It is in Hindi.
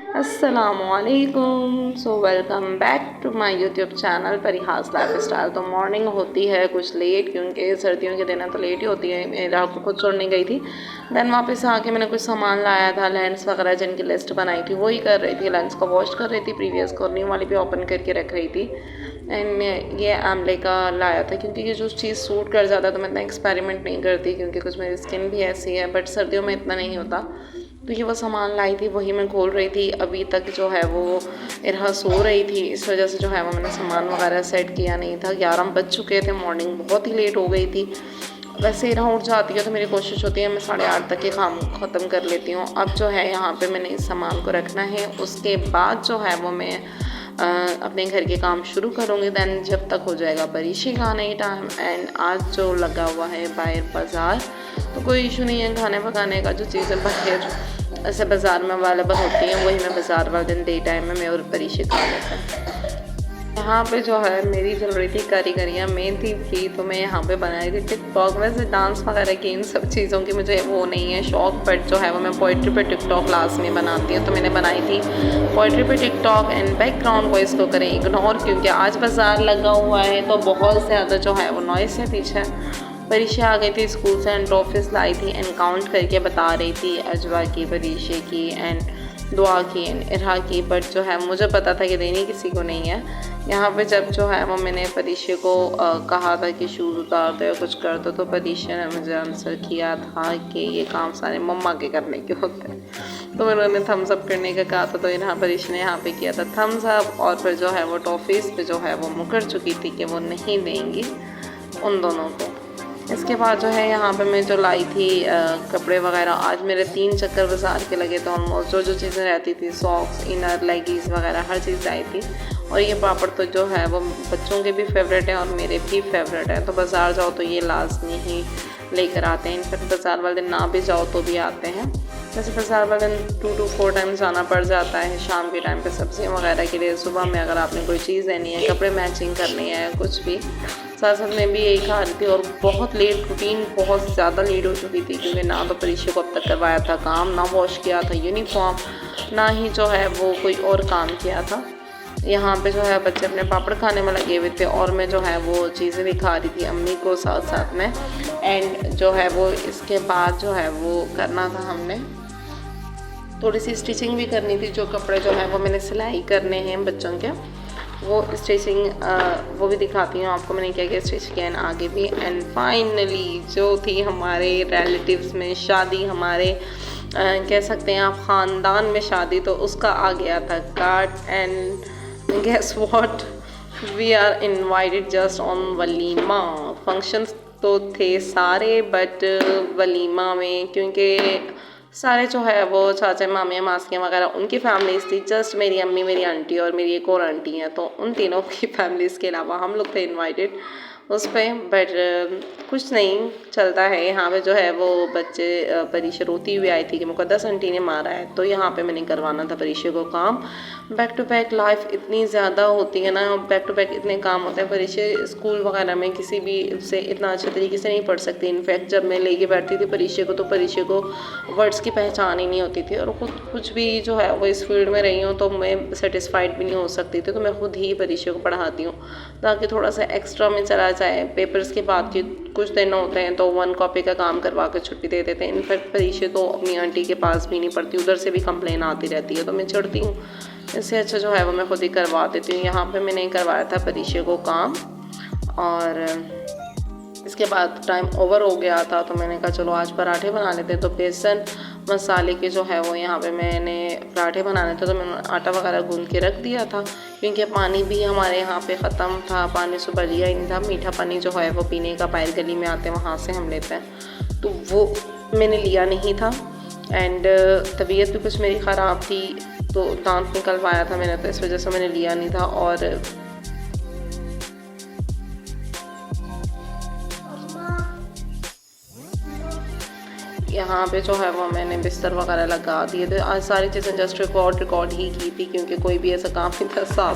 अस्सलामुअलैकुम। So welcome back to my YouTube channel Parihas lifestyle. तो मॉर्निंग होती है कुछ लेट, क्योंकि सर्दियों के दिन है तो लेट ही होती है। मैं रात को खुद छोड़ने गई थी, देन वापस आके मैंने कुछ सामान लाया था, लेंस वगैरह जिनकी लिस्ट बनाई थी वही कर रही थी। लेंस को वॉश कर रही थी, प्रीवियस को न्यू वाली भी ओपन करके रख रही थी। एंड ये आमले का लाया था, क्योंकि ये जो चीज़ सूट कर जाता है तो मैं इतना एक्सपेरिमेंट नहीं करती, क्योंकि कुछ मेरी स्किन भी ऐसी है, बट सर्दियों में इतना नहीं होता। तो ये वो सामान लाई थी, वही मैं खोल रही थी। अभी तक जो है वो इरहा सो रही थी, इस वजह से जो है वो मैंने सामान वगैरह सेट किया नहीं था। 11 बज चुके थे, मॉर्निंग बहुत ही लेट हो गई थी। वैसे इरहा उठ जाती है तो मेरी कोशिश होती है मैं 8:30 तक ये काम ख़त्म कर लेती हूँ। अब जो है यहाँ पे मैंने इस सामान को रखना है, उसके बाद जो है वो मैं अपने घर के काम शुरू करूँगी। दैन जब तक हो जाएगा परीक्षे का आने टाइम। एंड आज जो लगा हुआ है बाहर बाज़ार, तो कोई इशू नहीं है खाने पकाने का। जो चीज़ें बाहर ऐसे बाज़ार में अवेलेबल होती हैं वही मैं बाज़ार वाले दिन डे टाइम में मैं और परीक्षे खा लेते हैं। यहाँ पे जो है मेरी चल रही थी कारीगरियाँ, मैं थी फ्री तो मैं यहाँ पे बनाई थी टिकटॉक। वैसे डांस वगैरह की इन सब चीज़ों की मुझे वो नहीं है शौक, बट जो है वो मैं पोइट्री पे टिकटॉक क्लास में बनाती हूँ। तो मैंने बनाई थी पोइट्री पे टिकटॉक। एंड बैकग्राउंड वॉइस को करें इग्नोर, क्योंकि आज बाज़ार लगा हुआ है तो बहुत ज़्यादा जो है वो नॉइस है पीछे। परीक्षा आ गई थी स्कूल से एंड ट्रॉफीज़ लाई थी एंड काउंट करके बता रही थी अजवा की, परीक्षा की एंड दुआ की एंड इरहा की। बट जो है मुझे पता था कि देनी किसी को नहीं है। यहाँ पे जब जो है वो मैंने परीक्षा को कहा था कि शूज़ उतार दो या कुछ कर दो, तो परीक्षा ने मुझे आंसर किया था कि ये काम सारे मम्मा के करने के होते हैं। तो मैंने उन्हें थम्स अप करने का कहा था, तो यहाँ परीक्षा ने यहाँ पे किया था थम्स अप। और फिर जो है वो टॉफ़ीज़ पे जो है वो मुकर चुकी थी कि वो नहीं देंगी उन दोनों को। इसके बाद जो है यहाँ पे मैं जो लाई थी कपड़े वगैरह, आज मेरे 3 चक्कर बाज़ार के लगे थे ऑलमोस्ट। जो चीज़ें रहती थी सॉक्स, इनर, लेगीज़ वगैरह हर चीज़ लाई थी। और ये पापड़ तो जो है वो बच्चों के भी फेवरेट है और मेरे भी फेवरेट है, तो बाज़ार जाओ तो ये लाजमी ही लेकर आते हैं। इनफैक्ट बाज़ार वाले दिन ना भी जाओ तो भी आते हैं। वैसे बाज़ार वाले दिन 2 to 4 टाइम्स जाना पड़ जाता है शाम के टाइम पे सब्ज़ियाँ वगैरह के लिए। सुबह में अगर आपने कोई चीज़ लेनी है, कपड़े मैचिंग करनी है, कुछ भी। साथ साथ मैं भी यही खा रही थी और बहुत लेट, रूटीन बहुत ज़्यादा लेट हो चुकी थी, क्योंकि ना तो परीक्षा को अब तक करवाया था काम, ना वॉश किया था यूनिफॉर्म, ना ही जो है वो कोई और काम किया था। यहाँ पे जो है बच्चे अपने पापड़ खाने में लगे हुए थे और मैं जो है वो चीज़ें भी खा रही थी अम्मी को साथ साथ में। एंड जो है वो इसके बाद जो है वो करना था, हमने थोड़ी सी स्टिचिंग भी करनी थी। जो कपड़े जो है वो मैंने सिलाई करने हैं बच्चों के, वो स्टिचिंग वो भी दिखाती हूँ आपको मैंने क्या क्या स्टिच किया है आगे भी। एंड फाइनली जो थी हमारे रिलेटिव्स में शादी, हमारे कह सकते हैं आप ख़ानदान में शादी, तो उसका आ गया था card. And guess what, we are invited just on वलीमा। फंक्शंस तो थे सारे, बट वलीमा में क्योंकि सारे जो है वो चाचा मामियाँ मासियाँ वगैरह उनकी फैमिलीज़ थी। जस्ट मेरी अम्मी, मेरी आंटी और मेरी एक और आंटी हैं, तो उन तीनों की फैमिलीज़ के अलावा हम लोग थे इनवाइटेड उस पर। बट कुछ नहीं चलता है यहाँ पे जो है वो बच्चे परीक्षा रोती हुई आई थी कि मुकद्दस आंटी ने मारा है, तो यहाँ पे मैंने करवाना था परीक्षा को काम। बैक टू बैक लाइफ इतनी ज़्यादा होती है ना, बैक टू बैक इतने काम होते हैं। परीक्षा स्कूल वगैरह में किसी भी से इतना अच्छे तरीके से नहीं पढ़ सकती। इनफैक्ट जब मैं लेके बैठती थी परीक्षा को, तो परीक्षा को वर्ड्स की पहचान ही नहीं होती थी। और खुद कुछ भी जो है वो इस फील्ड में रही हूँ तो मैं सेटिस्फाइड भी नहीं हो सकती थी, तो मैं खुद ही परीक्षा को पढ़ाती हूँ ताकि थोड़ा सा एक्स्ट्रा में चला जाए। पेपर्स के बाद के कुछ दिन होते हैं तो 1 कॉपी का काम करवा कर छुट्टी दे देते हैं। इनफैक्ट परीक्षा तो अपनी आंटी के पास भी नहीं पढ़ती, उधर से भी कंप्लेन आती रहती है, तो मैं चिढ़ती हूँ। इससे अच्छा जो है वो मैं खुद ही करवा देती हूँ। यहाँ पे मैंने करवाया था परीक्षा को काम, और इसके बाद टाइम ओवर हो गया था तो मैंने कहा चलो आज पराठे बना लेते। तो बेसन मसाले के जो है वो यहाँ पे मैंने पराठे बनाने थे, तो मैंने आटा वगैरह गूंद के रख दिया था, क्योंकि पानी भी हमारे यहाँ पे ख़त्म था। पानी सुबह लिया ही नहीं था। मीठा पानी जो है वो पीने का पायल गली में आते हैं वहाँ से हम लेते हैं, तो वो मैंने लिया नहीं था। एंड तबीयत भी कुछ मेरी ख़राब थी, तो दांत निकलवाया था मैंने, तो इस वजह से मैंने लिया नहीं था। और यहाँ पे जो है वो मैंने बिस्तर वगैरह लगा दिए थे। आज सारी चीज़ें जस्ट रिकॉर्ड ही की थी, क्योंकि कोई भी ऐसा काम नहीं था। साफ